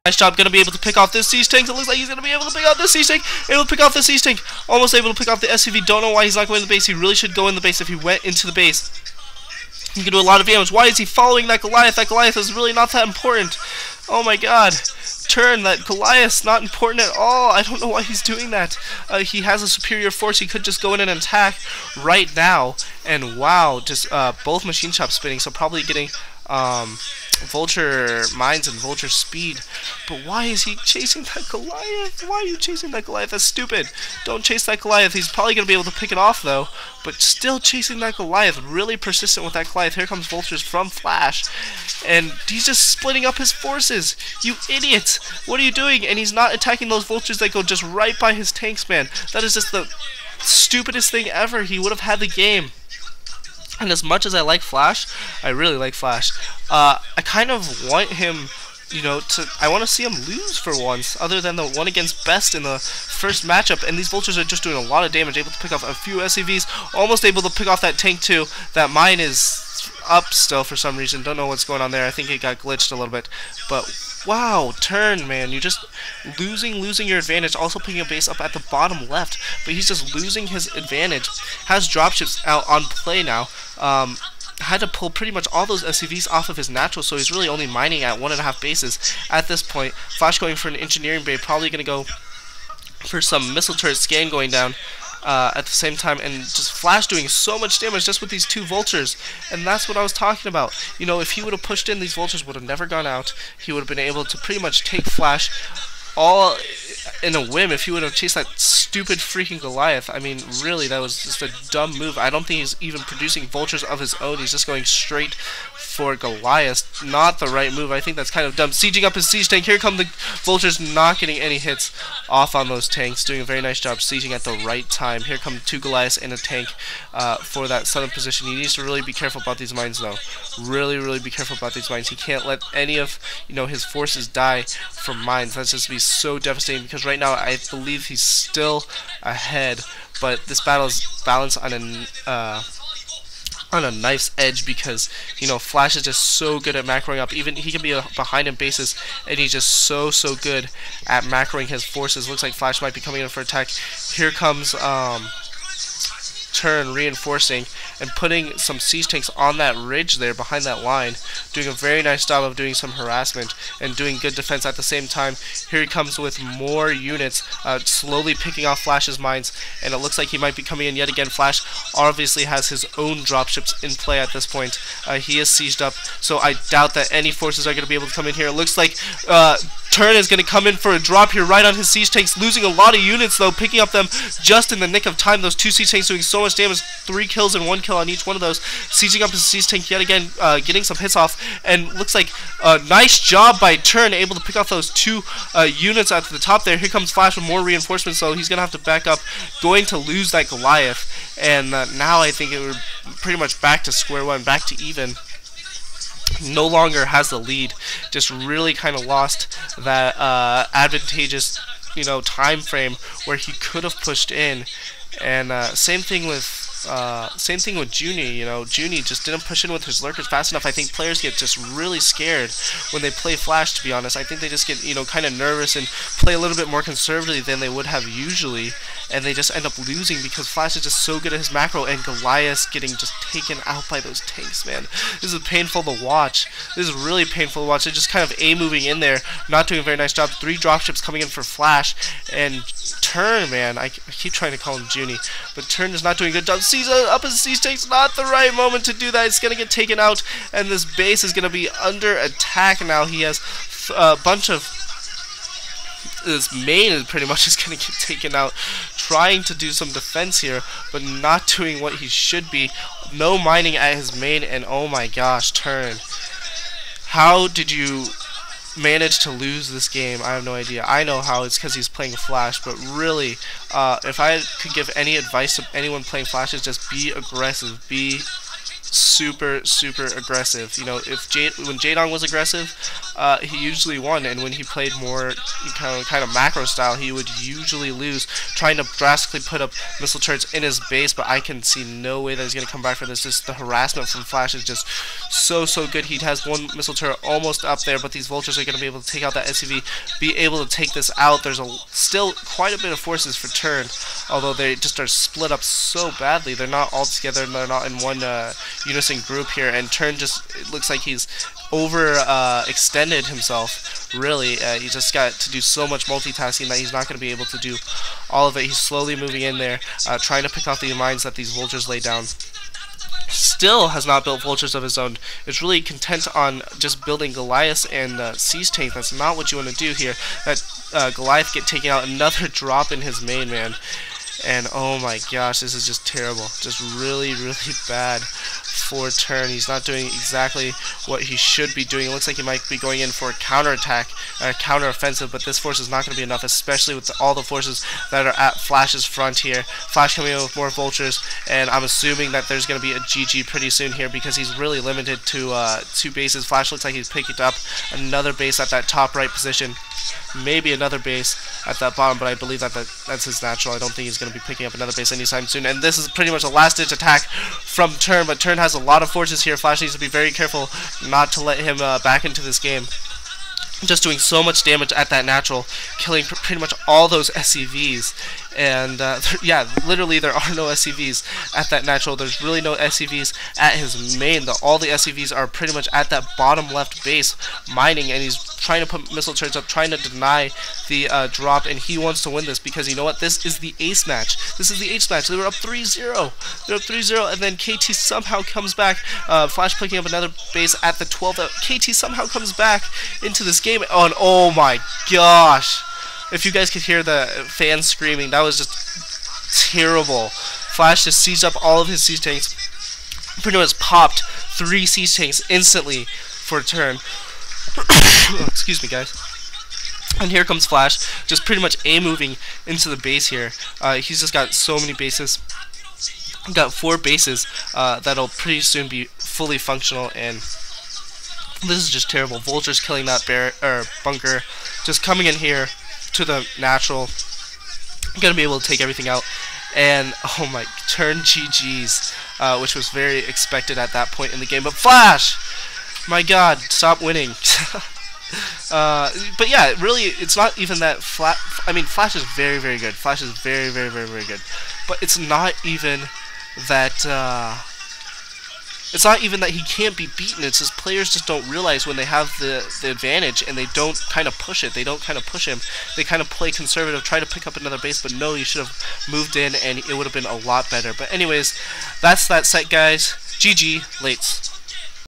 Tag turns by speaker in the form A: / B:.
A: Nice job, gonna be able to pick off this siege tank. It looks like he's gonna be able to pick off this siege tank. Able to pick off the siege tank. Almost able to pick off the SCV. Don't know why he's not going to the base. He really should go in the base. If he went into the base, he could do a lot of damage. Why is he following that Goliath? That Goliath is really not that important. Oh my god. TurN, that Goliath's not important at all. I don't know why he's doing that. He has a superior force. He could just go in and attack right now. And wow, just both machine shops spinning. So probably getting vulture mines and vulture speed. But why is he chasing that Goliath? Why are you chasing that Goliath? That's stupid. Don't chase that Goliath. He's probably going to be able to pick it off though. But still chasing that Goliath. Really persistent with that Goliath. Here comes vultures from Flash. And he's just splitting up his forces. You idiot. What are you doing? And he's not attacking those vultures that go just right by his tanks, man. That is just the stupidest thing ever. He would have had the game. And as much as I like Flash, I really like Flash, I kind of want him, you know, I want to see him lose for once, other than the one against Best in the first matchup. And these vultures are just doing a lot of damage, able to pick off a few SCVs, almost able to pick off that tank too. That mine is up still for some reason, don't know what's going on there. I think it got glitched a little bit, but wow, TurN, man, you're just losing your advantage. Also picking a base up at the bottom left, but he's just losing his advantage. Has dropships out on play now. Had to pull pretty much all those SCVs off of his natural, so he's really only mining at 1.5 bases at this point. Flash going for an engineering bay, probably going to go for some missile turret scan going down at the same time, and just Flash doing so much damage just with these two vultures. And that's what I was talking about. You know, if he would have pushed in, these vultures would have never gone out. He would have been able to pretty much take Flash all in a whim if he would have chased that stupid freaking Goliath. I mean, really, that was just a dumb move. I don't think he's even producing vultures of his own. He's just going straight for Goliath. Not the right move. I think that's kind of dumb. Sieging up his siege tank. Here come the vultures, not getting any hits off on those tanks. Doing a very nice job sieging at the right time. Here come two Goliaths and a tank for that southern position. He needs to really be careful about these mines, though. Really be careful about these mines. He can't let any of, you know, his forces die from mines. That's just be so devastating, because right now I believe he's still ahead, but this battle is balanced on a knife's edge, because, you know, Flash is just so good at macroing up. Even he can be behind in bases, and he's just so good at macroing his forces. Looks like Flash might be coming in for attack. Here comes TurN reinforcing and putting some siege tanks on that ridge there behind that line, doing a very nice job of doing some harassment and doing good defense at the same time. Here he comes with more units, slowly picking off Flash's mines, and it looks like he might be coming in yet again. Flash obviously has his own dropships in play at this point. He is sieged up, so I doubt that any forces are going to be able to come in here. It looks like TurN is going to come in for a drop here right on his siege tanks, losing a lot of units though, picking up them just in the nick of time. Those two siege tanks doing so much damage, 3 kills and 1 kill on each one of those. Sieging up his siege tank yet again, getting some hits off, and looks like a nice job by TurN, able to pick off those two units at the top there. Here comes Flash with more reinforcements, so he's going to have to back up, going to lose that Goliath, and now I think we're pretty much back to square one, back to even. No longer has the lead, just really kind of lost that advantageous, you know, time frame where he could have pushed in. And same thing with Junie. You know, Junie just didn't push in with his lurkers fast enough. I think players get just really scared when they play Flash, to be honest. I think they just get, you know, kind of nervous and play a little bit more conservatively than they would have usually, and they just end up losing because Flash is just so good at his macro, and Goliath's getting just taken out by those tanks, man. This is painful to watch. This is really painful to watch. They're just kind of A-moving in there, not doing a very nice job. 3 dropships coming in for Flash, and TurN, man, I keep trying to call him Junie, but TurN is not doing a good job. Sees up his siege tanks, not the right moment to do that. It's going to get taken out, and this base is going to be under attack now. He has a bunch of... This main is pretty much just going to get taken out, trying to do some defense here, but not doing what he should be. No mining at his main, and oh my gosh, TurN. How did you manage to lose this game? I have no idea. I know how. It's because he's playing Flash, but really, if I could give any advice to anyone playing Flash, is just be aggressive, be super aggressive. You know, if when Jaedong was aggressive, he usually won, and when he played more kind of macro style, he would usually lose, trying to drastically put up missile turrets in his base. But I can see no way that he's going to come back for this. Just the harassment from Flash is just so good. He has one missile turret almost up there, but these vultures are going to be able to take out that SCV, be able to take this out. There's still quite a bit of forces for TurN, although they just are split up so badly. They're not all together, and they're not in one unison group here, and TurN just, it looks like he's extended himself, really. He just got to do so much multitasking that he's not going to be able to do all of it. He's slowly moving in there, trying to pick off the mines that these vultures lay down. Still has not built vultures of his own. Is really content on just building Goliaths and siege tank. That's not what you want to do here. That Goliath get taken out, another drop in his main, man. And oh my gosh, this is just terrible. Just really bad for TurN. He's not doing exactly what he should be doing. It looks like he might be going in for a counterattack, counter-offensive, but this force is not going to be enough, especially with all the forces that are at Flash's front here. Flash coming in with more vultures, and I'm assuming that there's going to be a GG pretty soon here because he's really limited to 2 bases. Flash looks like he's picking up another base at that top right position. Maybe another base at that bottom, but I believe that's his natural. I don't think he's going to be picking up another base anytime soon. And this is pretty much a last-ditch attack from TurN, but TurN has a lot of forces here. Flash needs to be very careful not to let him back into this game. Just doing so much damage at that natural, killing pretty much all those SCVs. And yeah, literally there are no SCVs at that natural. There's really no SCVs at his main. All the SCVs are pretty much at that bottom left base mining, and he's trying to put missile turrets up, trying to deny the drop, and he wants to win this because you know what? This is the ace match. This is the ace match. They were up 3-0. They're up 3-0, and then KT somehow comes back. Flash picking up another base at the 12. KT somehow comes back into this game. Oh my gosh. If you guys could hear the fans screaming, that was just terrible. Flash just seized up all of his siege tanks. Pretty much popped 3 siege tanks instantly for TurN. Excuse me, guys. And here comes Flash, just pretty much A-moving into the base here. He's just got so many bases. Got 4 bases that'll pretty soon be fully functional, and this is just terrible. Vultures killing that bunker, just coming in here to the natural, gonna be able to take everything out, and oh my, TurN GG's, which was very expected at that point in the game. But Flash, my God, stop winning. But yeah, really, it's not even that I mean, Flash is very good. Flash is very good. But it's not even that. It's not even that he can't be beaten. It's just players just don't realize when they have the advantage, and they don't kind of push it. They don't kind of push him. They kind of play conservative, try to pick up another base, but no, you should have moved in, and it would have been a lot better. But anyways, that's that set, guys. GG, lates.